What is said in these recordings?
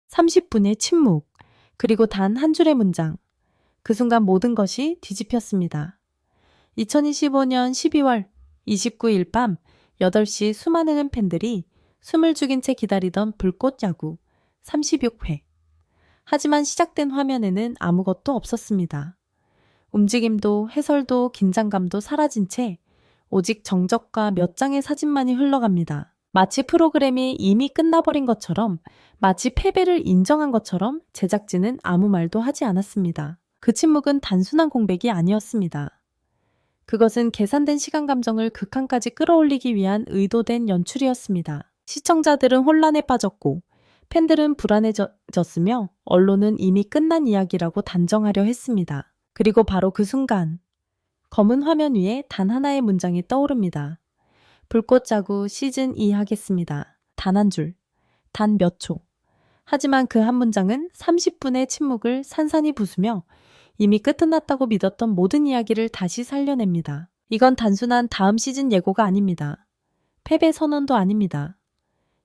30분의 침묵, 그리고 단 한 줄의 문장. 그 순간 모든 것이 뒤집혔습니다. 2025년 12월 29일 밤 8시 수많은 팬들이 숨을 죽인 채 기다리던 불꽃 야구 36회. 하지만 시작된 화면에는 아무것도 없었습니다. 움직임도 해설도 긴장감도 사라진 채 오직 정적과 몇 장의 사진만이 흘러갑니다. 마치 프로그램이 이미 끝나버린 것처럼, 마치 패배를 인정한 것처럼 제작진은 아무 말도 하지 않았습니다. 그 침묵은 단순한 공백이 아니었습니다. 그것은 계산된 시간 감정을 극한까지 끌어올리기 위한 의도된 연출이었습니다. 시청자들은 혼란에 빠졌고 팬들은 불안해졌으며 언론은 이미 끝난 이야기라고 단정하려 했습니다. 그리고 바로 그 순간 검은 화면 위에 단 하나의 문장이 떠오릅니다. 불꽃 자구 시즌 2 하겠습니다. 단 한 줄, 단 몇 초. 하지만 그 한 문장은 30분의 침묵을 산산이 부수며 이미 끝은 났다고 믿었던 모든 이야기를 다시 살려냅니다. 이건 단순한 다음 시즌 예고가 아닙니다. 패배 선언도 아닙니다.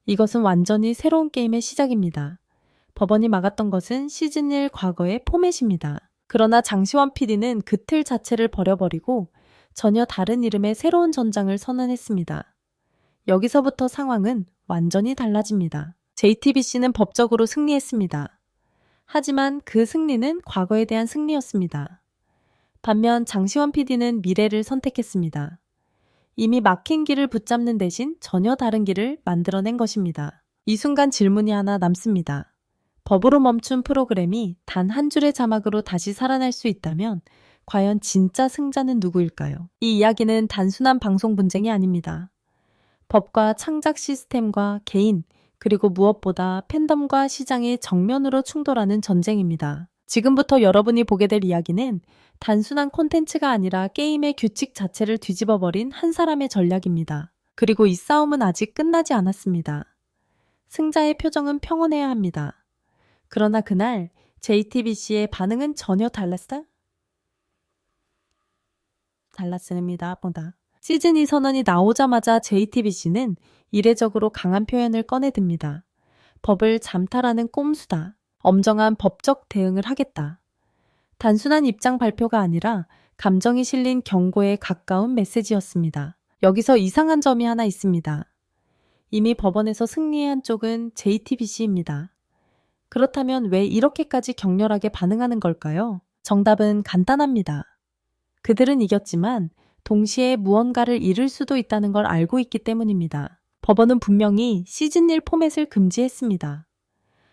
이것은 완전히 새로운 게임의 시작입니다. 법원이 막았던 것은 시즌 1 과거의 포맷입니다. 그러나 장시환 PD는 그 틀 자체를 버려버리고 전혀 다른 이름의 새로운 전장을 선언했습니다. 여기서부터 상황은 완전히 달라집니다. JTBC는 법적으로 승리했습니다. 하지만 그 승리는 과거에 대한 승리였습니다. 반면 장시환 PD는 미래를 선택했습니다. 이미 막힌 길을 붙잡는 대신 전혀 다른 길을 만들어낸 것입니다. 이 순간 질문이 하나 남습니다. 법으로 멈춘 프로그램이 단 한 줄의 자막으로 다시 살아날 수 있다면 과연 진짜 승자는 누구일까요? 이 이야기는 단순한 방송 분쟁이 아닙니다. 법과 창작 시스템과 개인, 그리고 무엇보다 팬덤과 시장이 정면으로 충돌하는 전쟁입니다. 지금부터 여러분이 보게 될 이야기는 단순한 콘텐츠가 아니라 게임의 규칙 자체를 뒤집어버린 한 사람의 전략입니다. 그리고 이 싸움은 아직 끝나지 않았습니다. 승자의 표정은 평온해야 합니다. 그러나 그날 JTBC의 반응은 전혀 달랐습니다. 시즌 2 선언이 나오자마자 JTBC는 이례적으로 강한 표현을 꺼내듭니다. 법을 잠탈하는 꼼수다. 엄정한 법적 대응을 하겠다. 단순한 입장 발표가 아니라 감정이 실린 경고에 가까운 메시지였습니다. 여기서 이상한 점이 하나 있습니다. 이미 법원에서 승리한 쪽은 JTBC입니다. 그렇다면 왜 이렇게까지 격렬하게 반응하는 걸까요? 정답은 간단합니다. 그들은 이겼지만 동시에 무언가를 잃을 수도 있다는 걸 알고 있기 때문입니다. 법원은 분명히 시즌 1 포맷을 금지했습니다.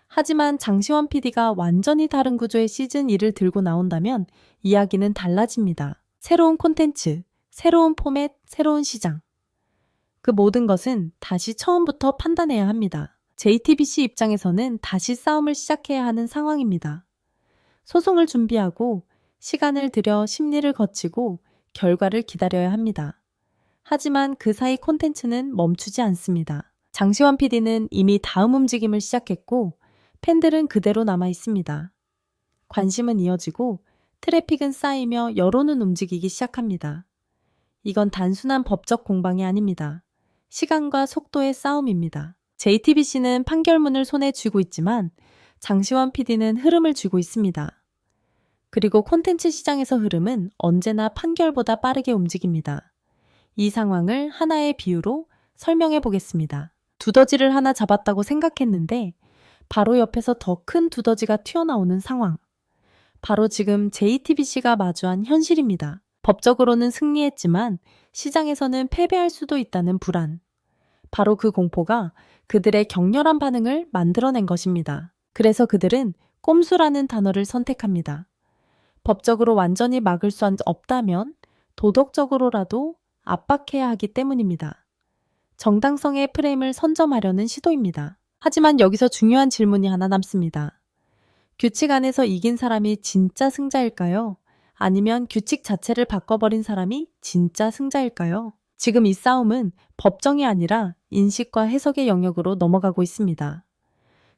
하지만 장시환 PD가 완전히 다른 구조의 시즌 2를 들고 나온다면 이야기는 달라집니다. 새로운 콘텐츠, 새로운 포맷, 새로운 시장. 그 모든 것은 다시 처음부터 판단해야 합니다. JTBC 입장에서는 다시 싸움을 시작해야 하는 상황입니다. 소송을 준비하고 시간을 들여 심리를 거치고 결과를 기다려야 합니다. 하지만 그 사이 콘텐츠는 멈추지 않습니다. 장시환 PD는 이미 다음 움직임을 시작했고 팬들은 그대로 남아 있습니다. 관심은 이어지고 트래픽은 쌓이며 여론은 움직이기 시작합니다. 이건 단순한 법적 공방이 아닙니다. 시간과 속도의 싸움입니다. JTBC는 판결문을 손에 쥐고 있지만 장시환 PD는 흐름을 쥐고 있습니다. 그리고 콘텐츠 시장에서 흐름은 언제나 판결보다 빠르게 움직입니다. 이 상황을 하나의 비유로 설명해 보겠습니다. 두더지를 하나 잡았다고 생각했는데 바로 옆에서 더 큰 두더지가 튀어나오는 상황. 바로 지금 JTBC가 마주한 현실입니다. 법적으로는 승리했지만 시장에서는 패배할 수도 있다는 불안. 바로 그 공포가 그들의 격렬한 반응을 만들어낸 것입니다. 그래서 그들은 꼼수라는 단어를 선택합니다. 법적으로 완전히 막을 수 없다면 도덕적으로라도 압박해야 하기 때문입니다. 정당성의 프레임을 선점하려는 시도입니다. 하지만 여기서 중요한 질문이 하나 남습니다. 규칙 안에서 이긴 사람이 진짜 승자일까요? 아니면 규칙 자체를 바꿔버린 사람이 진짜 승자일까요? 지금 이 싸움은 법정이 아니라 인식과 해석의 영역으로 넘어가고 있습니다.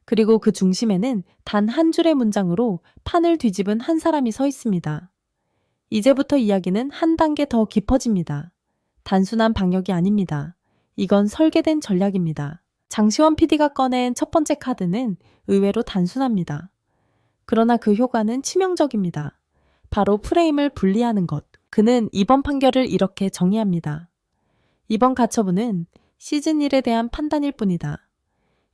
그리고 그 중심에는 단 한 줄의 문장으로 판을 뒤집은 한 사람이 서 있습니다. 이제부터 이야기는 한 단계 더 깊어집니다. 단순한 방역이 아닙니다. 이건 설계된 전략입니다. 장시원 PD가 꺼낸 첫 번째 카드는 의외로 단순합니다. 그러나 그 효과는 치명적입니다. 바로 프레임을 분리하는 것. 그는 이번 판결을 이렇게 정의합니다. 이번 가처분은 시즌 1에 대한 판단일 뿐이다.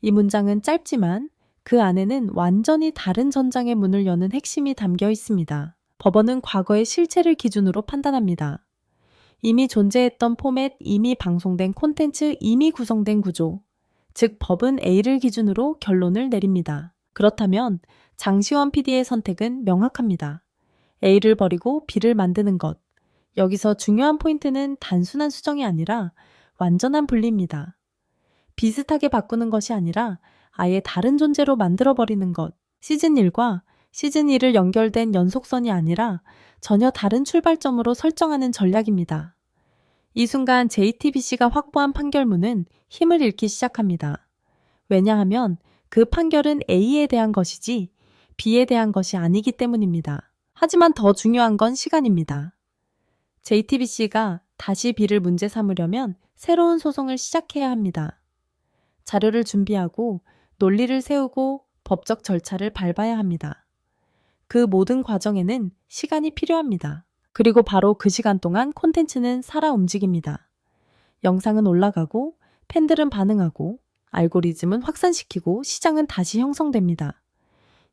이 문장은 짧지만 그 안에는 완전히 다른 전장의 문을 여는 핵심이 담겨 있습니다. 법원은 과거의 실체를 기준으로 판단합니다. 이미 존재했던 포맷, 이미 방송된 콘텐츠, 이미 구성된 구조. 즉 법은 A를 기준으로 결론을 내립니다. 그렇다면 장시원 PD의 선택은 명확합니다. A를 버리고 B를 만드는 것. 여기서 중요한 포인트는 단순한 수정이 아니라 완전한 분리입니다. 비슷하게 바꾸는 것이 아니라 아예 다른 존재로 만들어버리는 것. 시즌 1과 시즌 2를 연결된 연속선이 아니라 전혀 다른 출발점으로 설정하는 전략입니다. 이 순간 JTBC가 확보한 판결문은 힘을 잃기 시작합니다. 왜냐하면 그 판결은 A에 대한 것이지 B에 대한 것이 아니기 때문입니다. 하지만 더 중요한 건 시간입니다. JTBC가 다시 B를 문제 삼으려면 새로운 소송을 시작해야 합니다. 자료를 준비하고 논리를 세우고 법적 절차를 밟아야 합니다. 그 모든 과정에는 시간이 필요합니다. 그리고 바로 그 시간 동안 콘텐츠는 살아 움직입니다. 영상은 올라가고 팬들은 반응하고 알고리즘은 확산시키고 시장은 다시 형성됩니다.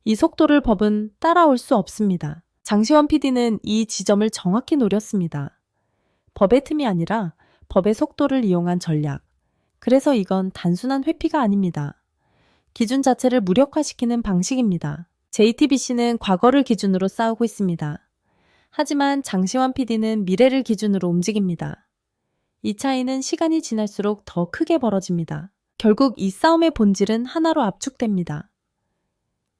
이 속도를 법은 따라올 수 없습니다. 장시원 PD는 이 지점을 정확히 노렸습니다. 법의 틈이 아니라 법의 속도를 이용한 전략. 그래서 이건 단순한 회피가 아닙니다. 기준 자체를 무력화시키는 방식입니다. JTBC는 과거를 기준으로 싸우고 있습니다. 하지만 장시원 PD는 미래를 기준으로 움직입니다. 이 차이는 시간이 지날수록 더 크게 벌어집니다. 결국 이 싸움의 본질은 하나로 압축됩니다.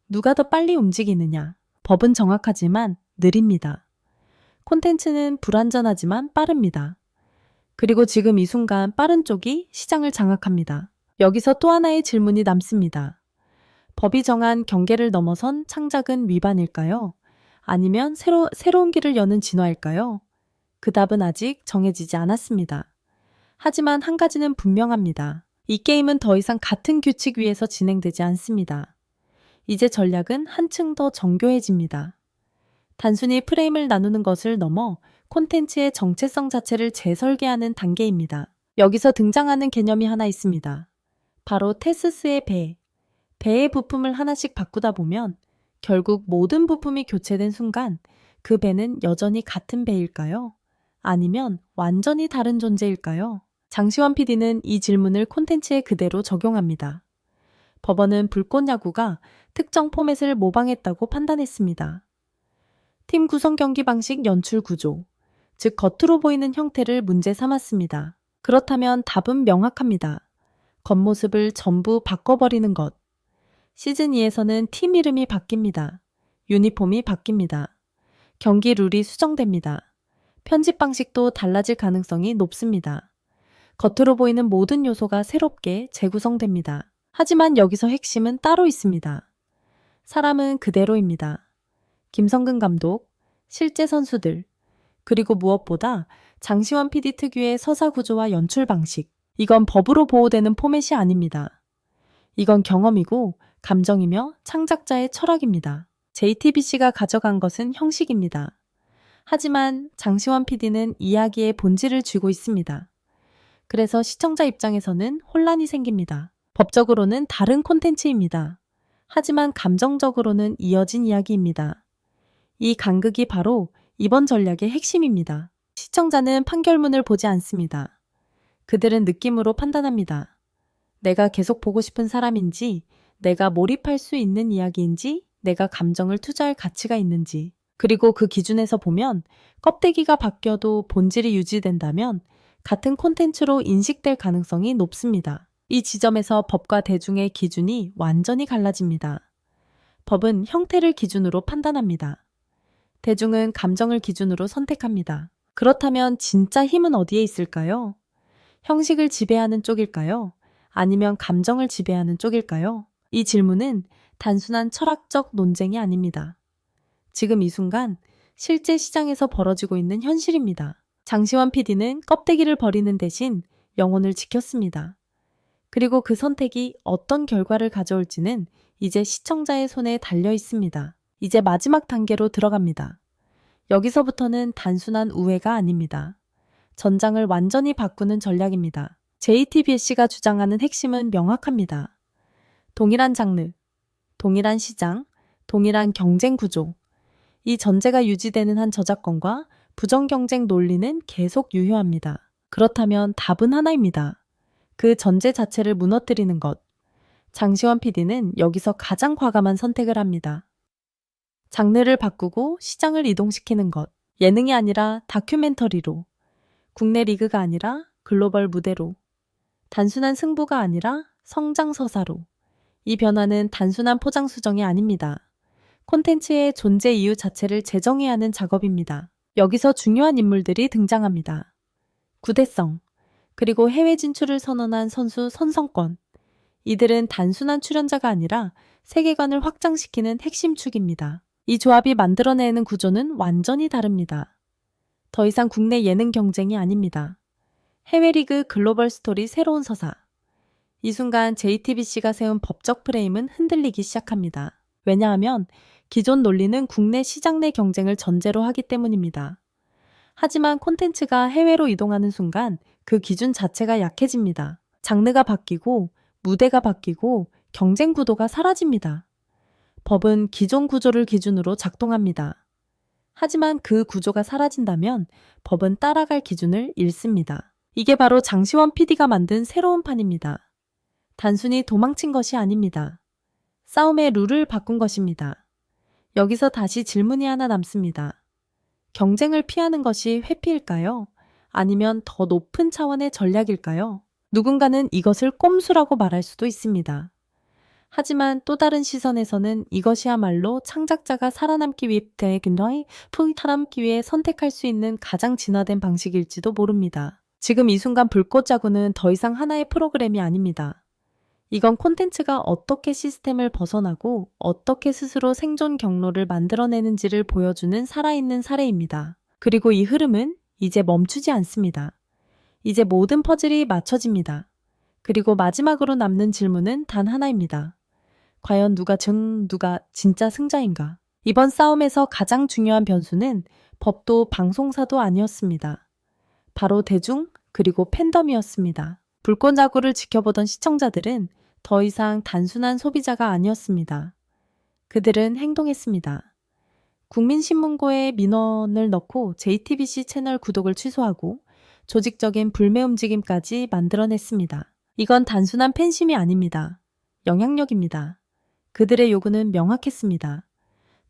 누가 더 빨리 움직이느냐? 법은 정확하지만 느립니다. 콘텐츠는 불완전하지만 빠릅니다. 그리고 지금 이 순간 빠른 쪽이 시장을 장악합니다. 여기서 또 하나의 질문이 남습니다. 법이 정한 경계를 넘어선 창작은 위반일까요? 아니면 새로운 길을 여는 진화일까요? 그 답은 아직 정해지지 않았습니다. 하지만 한 가지는 분명합니다. 이 게임은 더 이상 같은 규칙 위에서 진행되지 않습니다. 이제 전략은 한층 더 정교해집니다. 단순히 프레임을 나누는 것을 넘어 콘텐츠의 정체성 자체를 재설계하는 단계입니다. 여기서 등장하는 개념이 하나 있습니다. 바로 테스스의 배. 배의 부품을 하나씩 바꾸다 보면 결국 모든 부품이 교체된 순간 그 배는 여전히 같은 배일까요? 아니면 완전히 다른 존재일까요? 장시원 PD는 이 질문을 콘텐츠에 그대로 적용합니다. 법원은 불꽃야구가 특정 포맷을 모방했다고 판단했습니다. 팀 구성 경기 방식 연출 구조, 즉 겉으로 보이는 형태를 문제 삼았습니다. 그렇다면 답은 명확합니다. 겉모습을 전부 바꿔버리는 것. 시즌 2에서는 팀 이름이 바뀝니다. 유니폼이 바뀝니다. 경기 룰이 수정됩니다. 편집 방식도 달라질 가능성이 높습니다. 겉으로 보이는 모든 요소가 새롭게 재구성됩니다. 하지만 여기서 핵심은 따로 있습니다. 사람은 그대로입니다. 김성근 감독, 실제 선수들, 그리고 무엇보다 장시원 PD 특유의 서사 구조와 연출 방식. 이건 법으로 보호되는 포맷이 아닙니다. 이건 경험이고 감정이며 창작자의 철학입니다. JTBC가 가져간 것은 형식입니다. 하지만 장시원 PD는 이야기의 본질을 쥐고 있습니다. 그래서 시청자 입장에서는 혼란이 생깁니다. 법적으로는 다른 콘텐츠입니다. 하지만 감정적으로는 이어진 이야기입니다. 이 간극이 바로 이번 전략의 핵심입니다. 시청자는 판결문을 보지 않습니다. 그들은 느낌으로 판단합니다. 내가 계속 보고 싶은 사람인지, 내가 몰입할 수 있는 이야기인지, 내가 감정을 투자할 가치가 있는지. 그리고 그 기준에서 보면 껍데기가 바뀌어도 본질이 유지된다면 같은 콘텐츠로 인식될 가능성이 높습니다. 이 지점에서 법과 대중의 기준이 완전히 갈라집니다. 법은 형태를 기준으로 판단합니다. 대중은 감정을 기준으로 선택합니다. 그렇다면 진짜 힘은 어디에 있을까요? 형식을 지배하는 쪽일까요? 아니면 감정을 지배하는 쪽일까요? 이 질문은 단순한 철학적 논쟁이 아닙니다. 지금 이 순간 실제 시장에서 벌어지고 있는 현실입니다. 장시원 PD는 껍데기를 버리는 대신 영혼을 지켰습니다. 그리고 그 선택이 어떤 결과를 가져올지는 이제 시청자의 손에 달려 있습니다. 이제 마지막 단계로 들어갑니다. 여기서부터는 단순한 우회가 아닙니다. 전장을 완전히 바꾸는 전략입니다. JTBC가 주장하는 핵심은 명확합니다. 동일한 장르, 동일한 시장, 동일한 경쟁 구조. 이 전제가 유지되는 한 저작권과 부정경쟁 논리는 계속 유효합니다. 그렇다면 답은 하나입니다. 그 전제 자체를 무너뜨리는 것. 장시원 PD는 여기서 가장 과감한 선택을 합니다. 장르를 바꾸고 시장을 이동시키는 것. 예능이 아니라 다큐멘터리로. 국내 리그가 아니라 글로벌 무대로. 단순한 승부가 아니라 성장서사로. 이 변화는 단순한 포장 수정이 아닙니다. 콘텐츠의 존재 이유 자체를 재정해야 하는 작업입니다. 여기서 중요한 인물들이 등장합니다. 구대성, 그리고 해외 진출을 선언한 선수 선성권. 이들은 단순한 출연자가 아니라 세계관을 확장시키는 핵심 축입니다. 이 조합이 만들어내는 구조는 완전히 다릅니다. 더 이상 국내 예능 경쟁이 아닙니다. 해외 리그 글로벌 스토리 새로운 서사. 이 순간 JTBC가 세운 법적 프레임은 흔들리기 시작합니다. 왜냐하면 기존 논리는 국내 시장 내 경쟁을 전제로 하기 때문입니다. 하지만 콘텐츠가 해외로 이동하는 순간 그 기준 자체가 약해집니다. 장르가 바뀌고 무대가 바뀌고 경쟁 구도가 사라집니다. 법은 기존 구조를 기준으로 작동합니다. 하지만 그 구조가 사라진다면 법은 따라갈 기준을 잃습니다. 이게 바로 장시원 PD가 만든 새로운 판입니다. 단순히 도망친 것이 아닙니다. 싸움의 룰을 바꾼 것입니다. 여기서 다시 질문이 하나 남습니다. 경쟁을 피하는 것이 회피일까요? 아니면 더 높은 차원의 전략일까요? 누군가는 이것을 꼼수라고 말할 수도 있습니다. 하지만 또 다른 시선에서는 이것이야말로 창작자가 살아남기 위해 선택할 수 있는 가장 진화된 방식일지도 모릅니다. 지금 이 순간 불꽃자구는 더 이상 하나의 프로그램이 아닙니다. 이건 콘텐츠가 어떻게 시스템을 벗어나고 어떻게 스스로 생존 경로를 만들어내는지를 보여주는 살아있는 사례입니다. 그리고 이 흐름은 이제 멈추지 않습니다. 이제 모든 퍼즐이 맞춰집니다. 그리고 마지막으로 남는 질문은 단 하나입니다. 과연 누가 진짜 승자인가? 이번 싸움에서 가장 중요한 변수는 법도 방송사도 아니었습니다. 바로 대중 그리고 팬덤이었습니다. 불꽃자구를 지켜보던 시청자들은 더 이상 단순한 소비자가 아니었습니다. 그들은 행동했습니다. 국민신문고에 민원을 넣고 JTBC 채널 구독을 취소하고 조직적인 불매 움직임까지 만들어냈습니다. 이건 단순한 팬심이 아닙니다. 영향력입니다. 그들의 요구는 명확했습니다.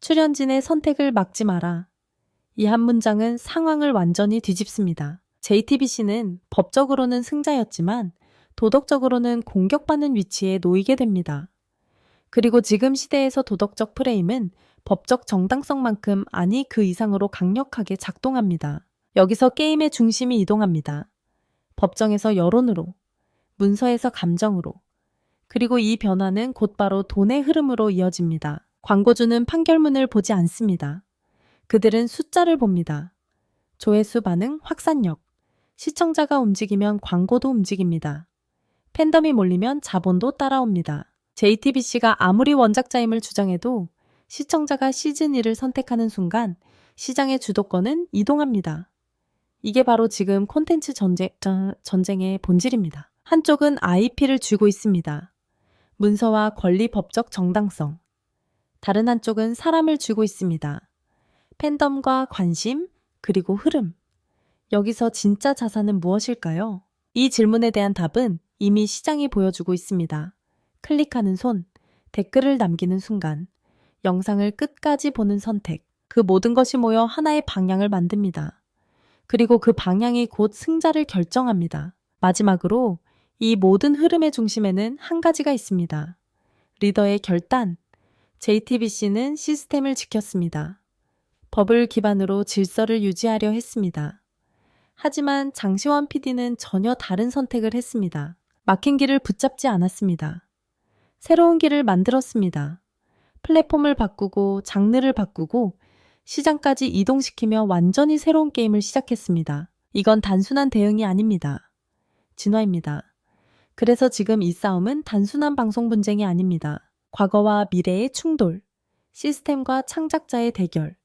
출연진의 선택을 막지 마라. 이 한 문장은 상황을 완전히 뒤집습니다. JTBC는 법적으로는 승자였지만 도덕적으로는 공격받는 위치에 놓이게 됩니다. 그리고 지금 시대에서 도덕적 프레임은 법적 정당성만큼 아니 그 이상으로 강력하게 작동합니다. 여기서 게임의 중심이 이동합니다. 법정에서 여론으로, 문서에서 감정으로, 그리고 이 변화는 곧바로 돈의 흐름으로 이어집니다. 광고주는 판결문을 보지 않습니다. 그들은 숫자를 봅니다. 조회수 반응, 확산력. 시청자가 움직이면 광고도 움직입니다. 팬덤이 몰리면 자본도 따라옵니다. JTBC가 아무리 원작자임을 주장해도 시청자가 시즌1을 선택하는 순간 시장의 주도권은 이동합니다. 이게 바로 지금 콘텐츠 전쟁의 본질입니다. 한쪽은 IP를 쥐고 있습니다. 문서와 권리 법적 정당성. 다른 한쪽은 사람을 쥐고 있습니다. 팬덤과 관심, 그리고 흐름. 여기서 진짜 자산은 무엇일까요? 이 질문에 대한 답은 이미 시장이 보여주고 있습니다. 클릭하는 손, 댓글을 남기는 순간, 영상을 끝까지 보는 선택, 그 모든 것이 모여 하나의 방향을 만듭니다. 그리고 그 방향이 곧 승자를 결정합니다. 마지막으로 이 모든 흐름의 중심에는 한 가지가 있습니다. 리더의 결단. JTBC는 시스템을 지켰습니다. 법을 기반으로 질서를 유지하려 했습니다. 하지만 장시원 PD는 전혀 다른 선택을 했습니다. 막힌 길을 붙잡지 않았습니다. 새로운 길을 만들었습니다. 플랫폼을 바꾸고 장르를 바꾸고 시장까지 이동시키며 완전히 새로운 게임을 시작했습니다. 이건 단순한 대응이 아닙니다. 진화입니다. 그래서 지금 이 싸움은 단순한 방송 분쟁이 아닙니다. 과거와 미래의 충돌, 시스템과 창작자의 대결,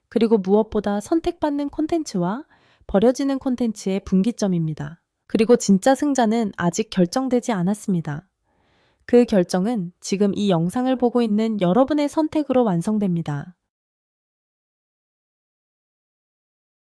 그리고 무엇보다 선택받는 콘텐츠와 버려지는 콘텐츠의 분기점입니다. 그리고 진짜 승자는 아직 결정되지 않았습니다. 그 결정은 지금 이 영상을 보고 있는 여러분의 선택으로 완성됩니다.